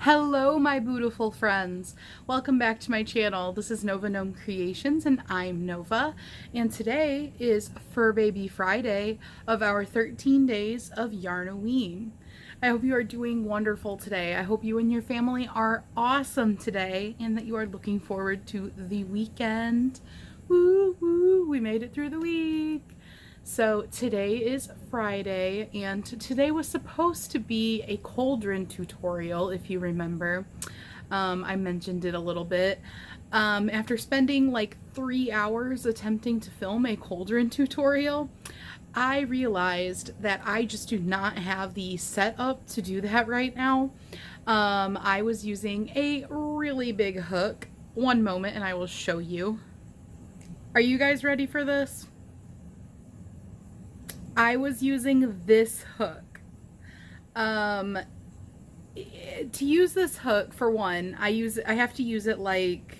Hello, my beautiful friends. Welcome back to my channel. This is Nova Gnome Creations, and I'm Nova. And today is Furbaby Friday of our 13 days of Yarn-O-Ween. I hope you are doing wonderful today. I hope you and your family are awesome today, and that you are looking forward to the weekend. Woo woo! We made it through the week. So today is Friday, and today was supposed to be a cauldron tutorial, if you remember. I mentioned it a little bit. After spending like 3 hours attempting to film a cauldron tutorial, I realized that I just do not have the setup to do that right now. I was using a really big hook. One moment and I will show you. Are you guys ready for this? I was using this hook. To use this hook, for one, I have to use it like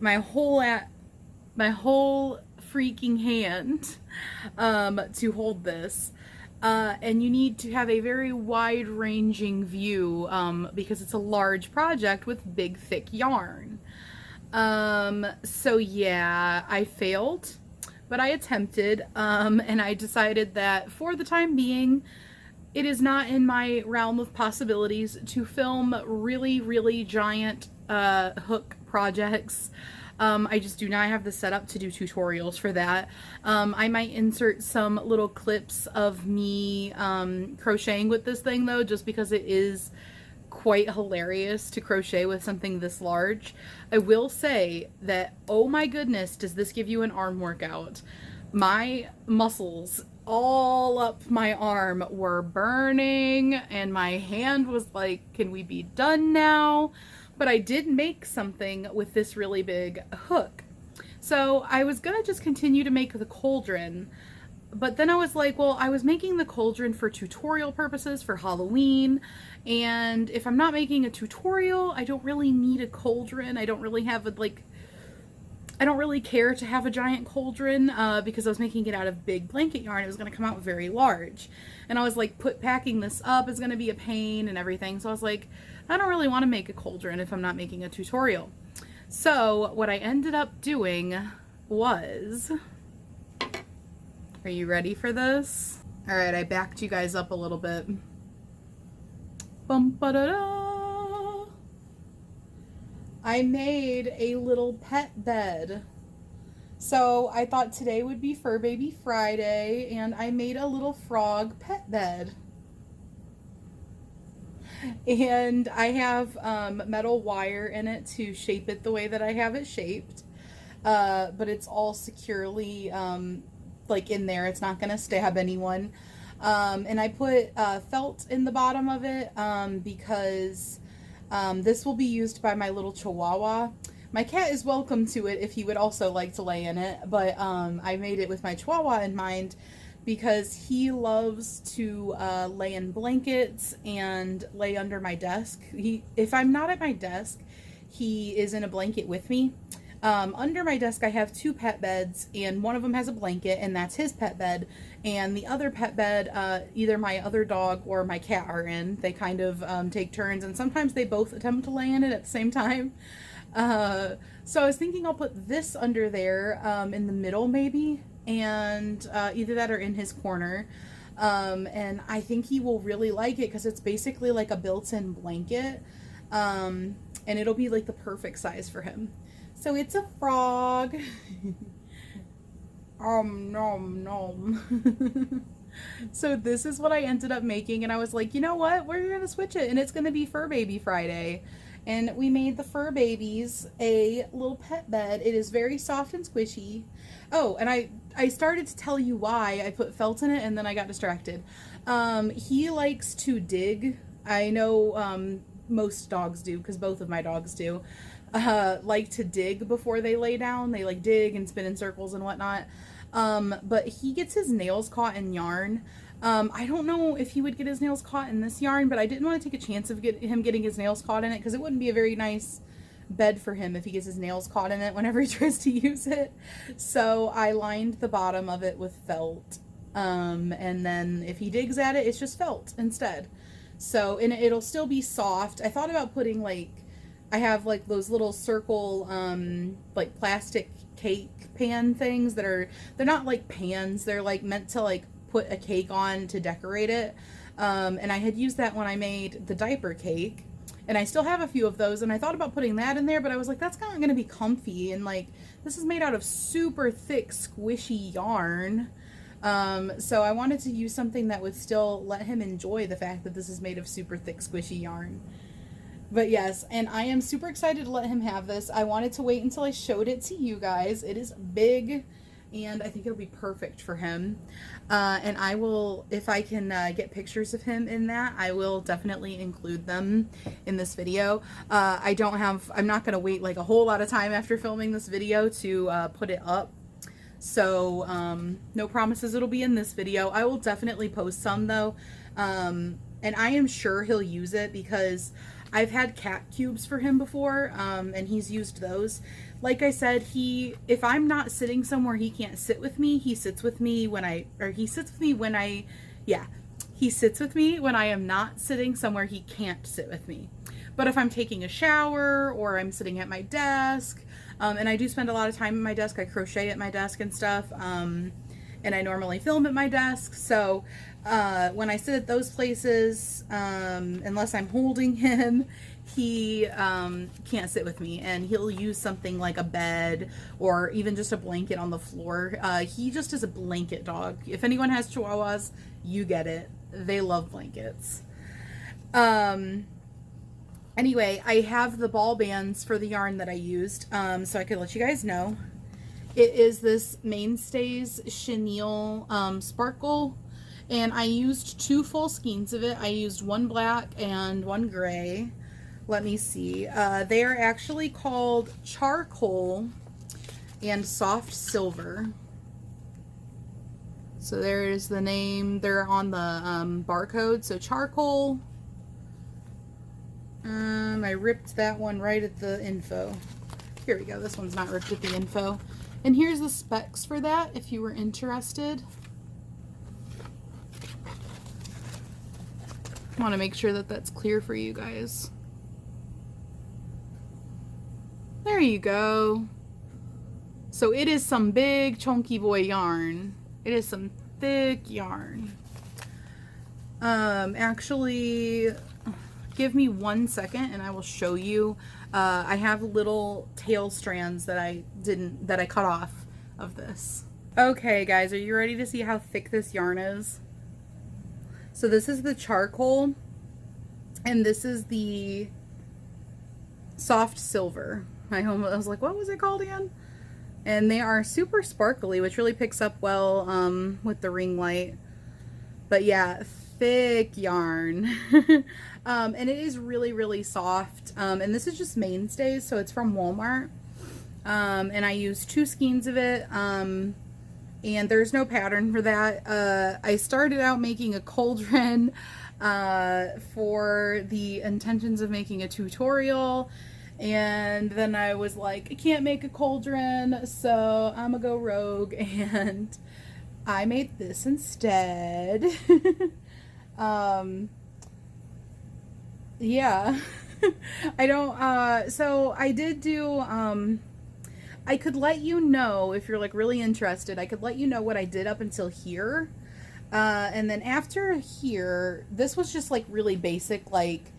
my whole freaking hand to hold this. And you need to have a very wide-ranging view because it's a large project with big, thick yarn. So yeah, I failed. But I attempted, and I decided that for the time being, it is not in my realm of possibilities to film really, really giant hook projects. I just do not have the setup to do tutorials for that. I might insert some little clips of me crocheting with this thing though, just because it is quite hilarious to crochet with something this large. I will say that, oh my goodness, does this give you an arm workout. My muscles all up my arm were burning and my hand was like, can we be done now? But I did make something with this really big hook. So I was gonna just continue to make the cauldron, but then I was like, well, I was making the cauldron for tutorial purposes for Halloween, and if I'm not making a tutorial, I don't really need a cauldron. I don't really have I don't really care to have a giant cauldron because I was making it out of big blanket yarn. It was going to come out very large. And I was like, packing this up is going to be a pain and everything. So I was like, I don't really want to make a cauldron if I'm not making a tutorial. So what I ended up doing was... Are you ready for this? All right, I backed you guys up a little bit. Bum ba da da. I made a little pet bed. So I thought today would be Furbaby Friday, and I made a little frog pet bed. And I have metal wire in it to shape it the way that I have it shaped. But it's all securely like in there. It's not gonna stab anyone. And I put felt in the bottom of it because this will be used by my little chihuahua. My cat is welcome to it if he would also like to lay in it, but I made it with my chihuahua in mind because he loves to lay in blankets and lay under my desk. If I'm not at my desk, he is in a blanket with me. Under my desk I have 2 pet beds, and one of them has a blanket, and that's his pet bed, and the other pet bed either my other dog or my cat are in. They kind of take turns, and sometimes they both attempt to lay in it at the same time. So I was thinking I'll put this under there in the middle maybe, and either that or in his corner. And I think he will really like it because it's basically like a built-in blanket, and it'll be like the perfect size for him. So it's a frog. Nom nom. So this is what I ended up making, and I was like, you know what? We're gonna switch it, and it's gonna be Furbaby Friday. And we made the fur babies a little pet bed. It is very soft and squishy. Oh, and I started to tell you why I put felt in it, and then I got distracted. He likes to dig. I know most dogs do, because both of my dogs do. Like to dig before they lay down. They like dig and spin in circles and whatnot. But he gets his nails caught in yarn. I don't know if he would get his nails caught in this yarn, but I didn't want to take a chance of him getting his nails caught in it because it wouldn't be a very nice bed for him if he gets his nails caught in it whenever he tries to use it. So I lined the bottom of it with felt. And then if he digs at it, it's just felt instead. So, and it'll still be soft. I thought about putting like, I have like those little circle, like plastic cake pan things that are, they're not like pans. They're like meant to like put a cake on to decorate it. And I had used that when I made the diaper cake. And I still have a few of those, and I thought about putting that in there, but I was like, that's not going to be comfy, and like, this is made out of super thick, squishy yarn. So I wanted to use something that would still let him enjoy the fact that this is made of super thick, squishy yarn. But yes, and I am super excited to let him have this. I wanted to wait until I showed it to you guys. It is big, and I think it'll be perfect for him. And I will, if I can get pictures of him in that, I will definitely include them in this video. I'm not going to wait like a whole lot of time after filming this video to put it up. So no promises it'll be in this video. I will definitely post some though. And I am sure he'll use it because I've had cat cubes for him before, and he's used those. Like I said, if I'm not sitting somewhere he can't sit with me, he sits with me when I am not sitting somewhere he can't sit with me. But if I'm taking a shower or I'm sitting at my desk, and I do spend a lot of time at my desk, I crochet at my desk and stuff, and I normally film at my desk, so when I sit at those places, unless I'm holding him, he can't sit with me, and he'll use something like a bed or even just a blanket on the floor. He just is a blanket dog. If anyone has Chihuahuas, you get it. They love blankets. Anyway, I have the ball bands for the yarn that I used, so I could let you guys know. It is this Mainstays chenille sparkle, and I used 2 full skeins of it. I used one black and one gray. Let me see. They are actually called charcoal and soft silver. So there is the name. They're on the barcode. So charcoal. I ripped that one right at the info. Here we go. This one's not ripped at the info. And here's the specs for that if you were interested. I want to make sure that that's clear for you guys. There you go. So it is some big chunky boy yarn. It is some thick yarn. Actually, give me 1 second and I will show you. I have little tail strands that I cut off of this. Okay guys, are you ready to see how thick this yarn is? So this is the charcoal and this is the soft silver. I was like, what was it called again? And they are super sparkly, which really picks up well with the ring light. But yeah, thick yarn. And it is really, really soft. And this is just Mainstays, so it's from Walmart. And I used 2 skeins of it. And there's no pattern for that. I started out making a cauldron for the intentions of making a tutorial. And then I was like, I can't make a cauldron, so I'm gonna go rogue. And I made this instead. Yeah. I don't, so I did do, I could let you know if you're like really interested. I could let you know what I did up until here. And then after here, this was just like really basic, like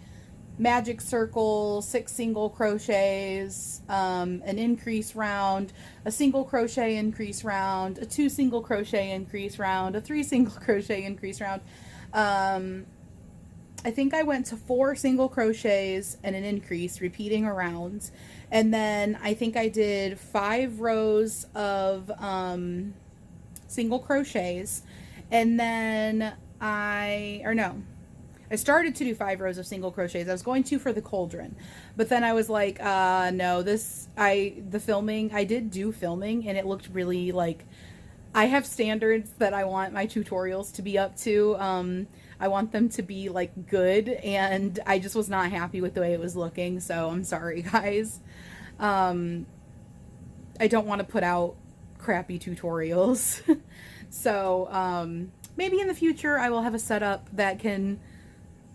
magic circle, 6 single crochets, an increase round, a single crochet increase round, a 2 single crochet increase round, a 3 single crochet increase round. I think I went to 4 single crochets and an increase, repeating around. And then I think I did 5 rows of single crochets. And then I started to do 5 rows of single crochets. I was going to for the cauldron, but then I was like, no, I did do filming and it looked really like, I have standards that I want my tutorials to be up to. I want them to be like good, and I just was not happy with the way it was looking. So I'm sorry guys. I don't want to put out crappy tutorials. So, maybe in the future I will have a setup that can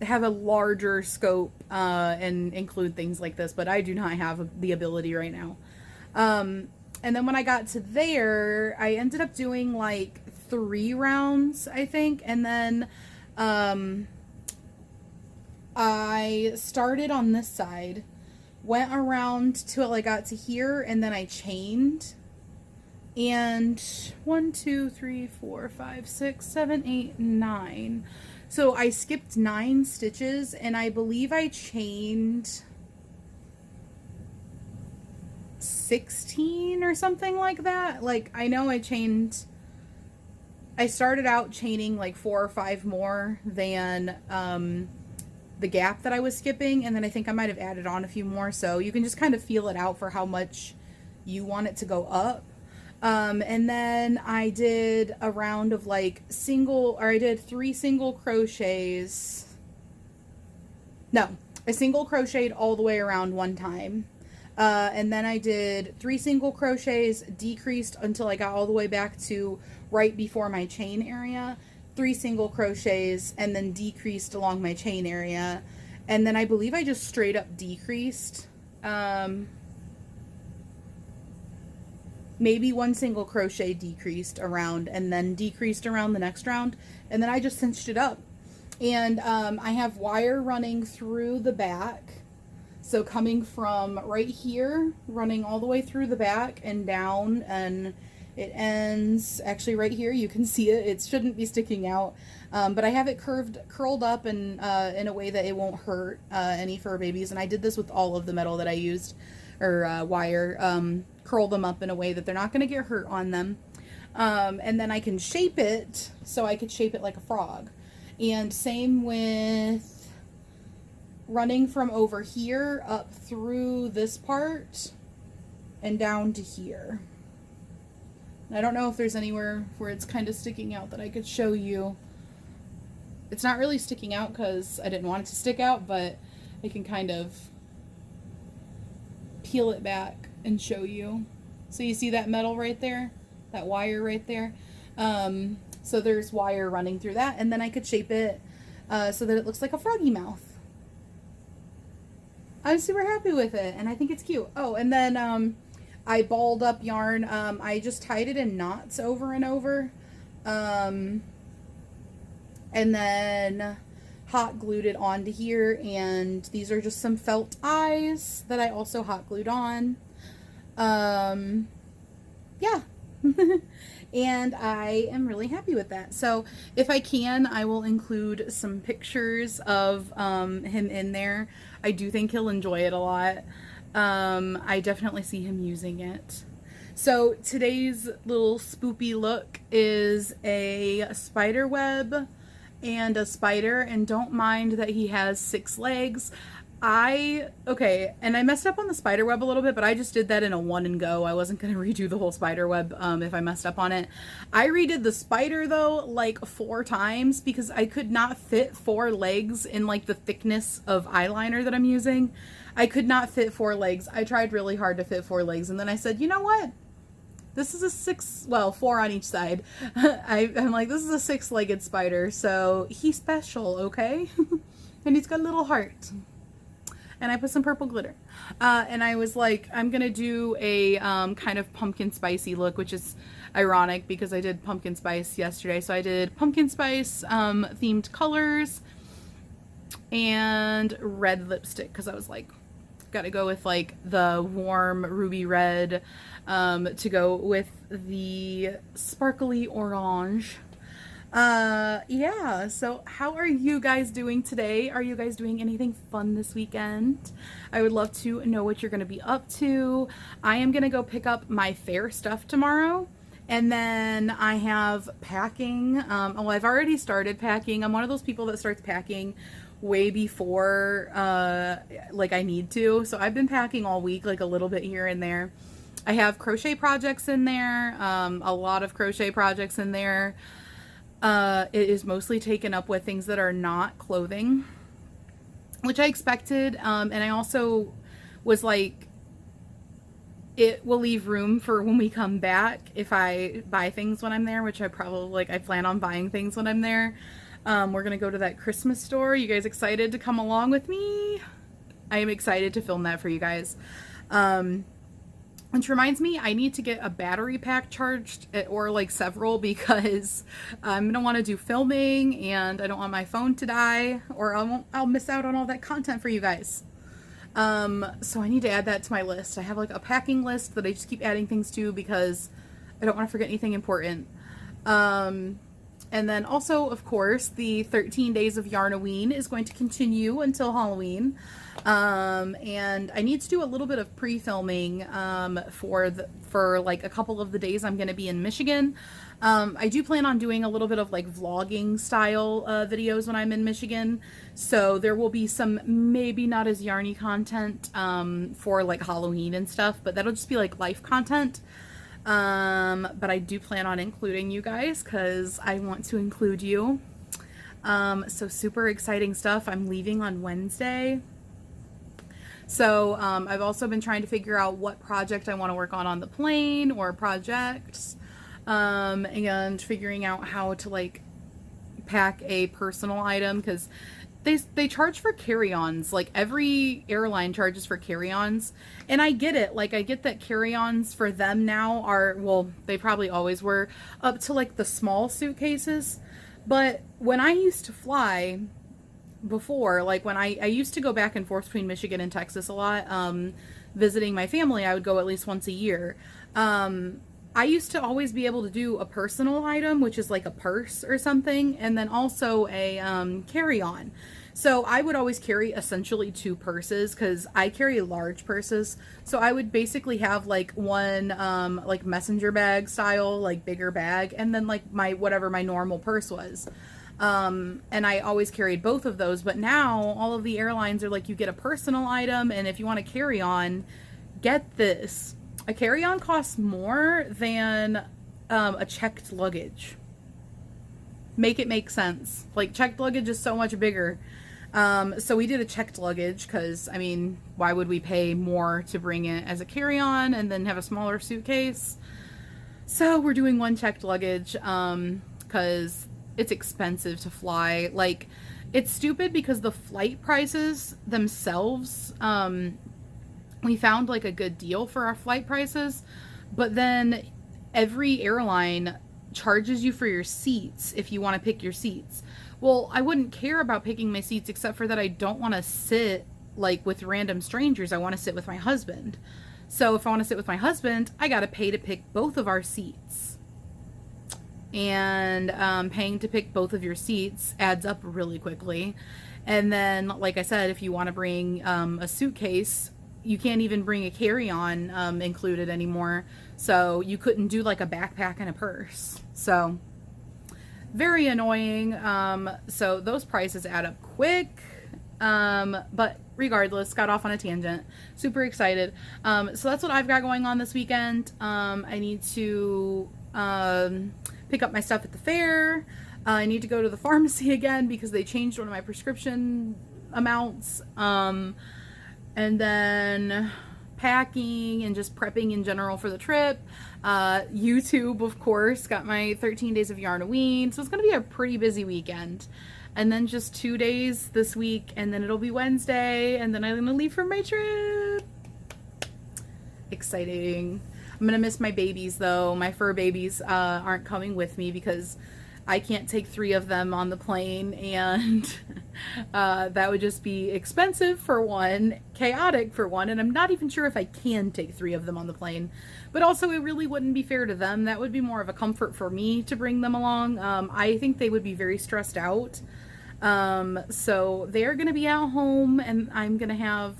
have a larger scope and include things like this, but I do not have the ability right now. And then when I got to there, I ended up doing like 3 rounds, I think, and then I started on this side, went around till I got to here, and then I chained. And 1, 2, 3, 4, 5, 6, 7, 8, 9. So I skipped 9 stitches, and I believe I chained 16 or something like that. Like, I know I started out chaining like 4 or 5 more than the gap that I was skipping, and then I think I might have added on a few more, so you can just kind of feel it out for how much you want it to go up. And then I did a round of like I did 3 single crochets. No, I single crocheted all the way around one time. And then I did 3 single crochets, decreased until I got all the way back to right before my chain area, 3 single crochets, and then decreased along my chain area. And then I believe I just straight up decreased. Maybe 1 single crochet decreased around, and then decreased around the next round, and then I just cinched it up. And I have wire running through the back, so coming from right here, running all the way through the back and down, and it ends actually right here. You can see it. It shouldn't be sticking out, but I have it curled up and in a way that it won't hurt any fur babies. And I did this with all of the metal that I used, or wire. Curl them up in a way that they're not going to get hurt on them. And then I can shape it, so I could shape it like a frog. And same with running from over here up through this part and down to here. I don't know if there's anywhere where it's kind of sticking out that I could show you. It's not really sticking out because I didn't want it to stick out, but I can kind of peel it back and show you. So you see that metal right there, that wire right there. So there's wire running through that, and then I could shape it so that it looks like a froggy mouth. I'm super happy with it, and I think it's cute. Oh, and then I balled up yarn. I just tied it in knots over and over, and then hot glued it onto here. And these are just some felt eyes that I also hot glued on. Yeah. And I am really happy with that. So if I can, I will include some pictures of him in there. I do think he'll enjoy it a lot. I definitely see him using it. So today's little spoopy look is a spider web and a spider, and don't mind that he has 6 legs. Okay, and I messed up on the spider web a little bit, but I just did that in a one and go. I wasn't going to redo the whole spider web if I messed up on it. I redid the spider though like 4 times because I could not fit 4 legs in like the thickness of eyeliner that I'm using. I could not fit 4 legs. I tried really hard to fit 4 legs, and then I said, you know what? This is a 6, well, 4 on each side. I'm like, this is a 6-legged spider, so he's special, okay? And he's got a little heart. And I put some purple glitter. And I was like, I'm going to do a kind of pumpkin spicy look, which is ironic because I did pumpkin spice yesterday. So I did pumpkin spice themed colors and red lipstick because I was like, got to go with like the warm ruby red to go with the sparkly orange. Yeah, so how are you guys doing today? Are you guys doing anything fun this weekend? I would love to know what you're going to be up to. I am going to go pick up my fair stuff tomorrow, and then I have packing. Well, I've already started packing. I'm one of those people that starts packing way before like I need to. So I've been packing all week, like a little bit here and there. I have crochet projects in there, a lot of crochet projects in there. It is mostly taken up with things that are not clothing, which I expected. And I also was like, it will leave room for when we come back if I buy things when I'm there, which I probably, like, I plan on buying things when I'm there. We're gonna go to that Christmas store. You guys excited to come along with me? I am excited to film that for you guys. Which reminds me, I need to get a battery pack charged, or like several, because I'm gonna want to do filming and I don't want my phone to die, or I'll miss out on all that content for you guys. So I need to add that to my list. I have like a packing list that I just keep adding things to because I don't want to forget anything important. And then also, of course, the 13 Days of Yarn-O-Ween is going to continue until Halloween. And I need to do a little bit of pre-filming for like a couple of the days I'm going to be in Michigan. I do plan on doing a little bit of like vlogging style videos when I'm in Michigan. So there will be some maybe not as yarny content for like Halloween and stuff, but that'll just be like life content. But I do plan on including you guys because I want to include you. So super exciting stuff. I'm leaving on Wednesday. So I've also been trying to figure out what project I want to work on the plane, or projects, and figuring out how to like pack a personal item, because they charge for carry-ons. Like every airline charges for carry-ons, and I get it. Like I get that carry-ons for them now are, well, they probably always were, up to like the small suitcases. But when I used to fly before, like when I used to go back and forth between Michigan and Texas a lot, visiting my family, I would go at least once a year. I used to always be able to do a personal item, which is like a purse or something, and then also a carry-on. So I would always carry essentially two purses because I carry large purses. So I would basically have like one like messenger bag style, like bigger bag, and then like whatever my normal purse was. And I always carried both of those, but now all of the airlines are like, you get a personal item, and if you want to carry on, get this. A carry-on costs more than a checked luggage. Make it make sense. Like, checked luggage is so much bigger. So we did a checked luggage because, I mean, why would we pay more to bring it as a carry-on and then have a smaller suitcase? So we're doing one checked luggage because it's expensive to fly. Like, it's stupid because the flight prices themselves, we found like a good deal for our flight prices, but then every airline charges you for your seats if you want to pick your seats. Well, I wouldn't care about picking my seats except for that I don't want to sit like with random strangers. I want to sit with my husband. So if I want to sit with my husband, I got to pay to pick both of our seats. And paying to pick both of your seats adds up really quickly. And then, like I said, if you want to bring a suitcase, you can't even bring a carry-on included anymore. So you couldn't do like a backpack and a purse. So very annoying. So those prices add up quick. But regardless, got off on a tangent. Super excited. So that's what I've got going on this weekend. I need to pick up my stuff at the fair. I need to go to the pharmacy again because they changed one of my prescription amounts. And then packing and just prepping in general for the trip. YouTube, of course, got my 13 Days of Yarn-O-Ween. So it's going to be a pretty busy weekend. And then just 2 days this week, and then it'll be Wednesday, and then I'm going to leave for my trip. Exciting. I'm going to miss my babies, though. My fur babies aren't coming with me because I can't take 3 of them on the plane, and that would just be expensive for one, chaotic for one, and I'm not even sure if I can take 3 of them on the plane. But also, it really wouldn't be fair to them. That would be more of a comfort for me to bring them along. I think they would be very stressed out. So they're going to be at home, and I'm going to have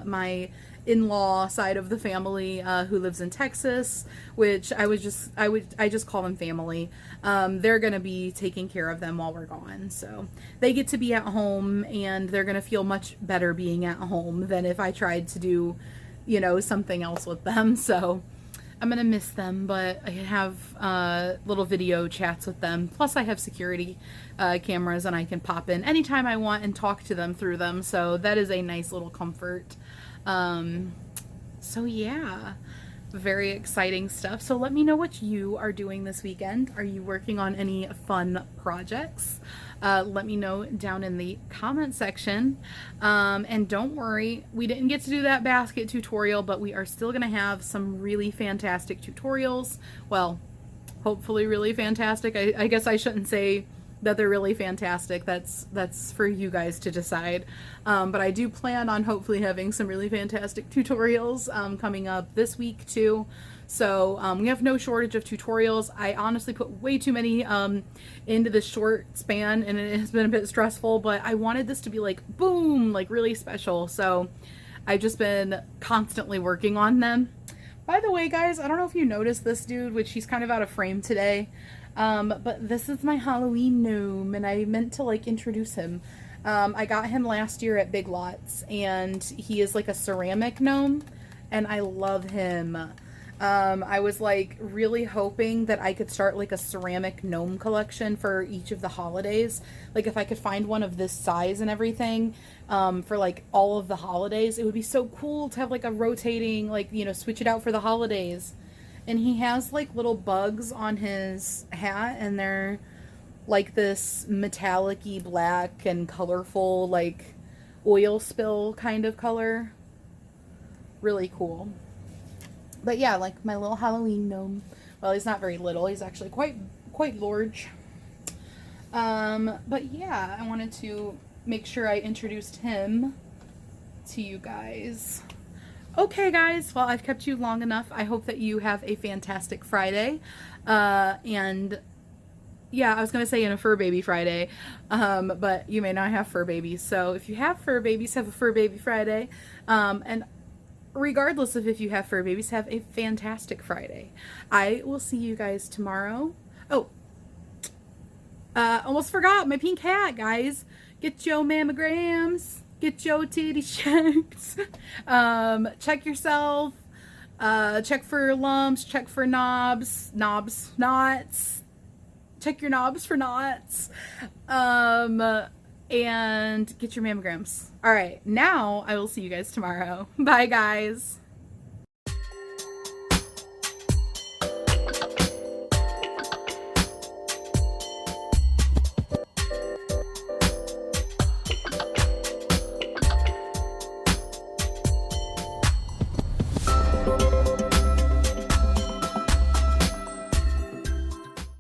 my in-law side of the family who lives in Texas, which I just call them family. They're going to be taking care of them while we're gone. So they get to be at home, and they're going to feel much better being at home than if I tried to do, you know, something else with them. So I'm going to miss them, but I have little video chats with them. Plus I have security cameras, and I can pop in anytime I want and talk to them through them. So that is a nice little comfort. So yeah, Very exciting stuff. So let me know what you are doing this weekend. Are you working on any fun projects? Let me know down in the comment section. And don't worry, we didn't get to do that basket tutorial, but we are still going to have some really fantastic tutorials. Well, hopefully really fantastic. I guess I shouldn't say that they're really fantastic. That's for you guys to decide. But I do plan on hopefully having some really fantastic tutorials coming up this week too. So we have no shortage of tutorials. I honestly put way too many into this short span, and it has been a bit stressful, but I wanted this to be like boom, like really special. So I've just been constantly working on them. By the way, guys, I don't know if you noticed this dude, which he's kind of out of frame today. But this is my Halloween gnome, and I meant to like introduce him. I got him last year at Big Lots, and he is like a ceramic gnome, and I love him. I was like really hoping that I could start like a ceramic gnome collection for each of the holidays. Like if I could find one of this size and everything, for like all of the holidays, it would be so cool to have like a rotating, like, you know, switch it out for the holidays. And he has like little bugs on his hat, and they're like this metallic-y black and colorful, like oil spill kind of color. Really cool. But yeah, like my little Halloween gnome. Well, he's not very little. He's actually quite large. But yeah, I wanted to make sure I introduced him to you guys. Okay, guys, well, I've kept you long enough. I hope that you have a fantastic Friday. And yeah, I was going to say in a Furbaby Friday, but you may not have fur babies. So if you have fur babies, have a Furbaby Friday. And regardless of if you have fur babies, have a fantastic Friday. I will see you guys tomorrow. Oh, almost forgot my pink hat, guys. Get your mammograms. Get your titty checked. Check yourself. Check for lumps. Check for knots. Check your knobs for knots. And get your mammograms. All right, now I will see you guys tomorrow. Bye, guys.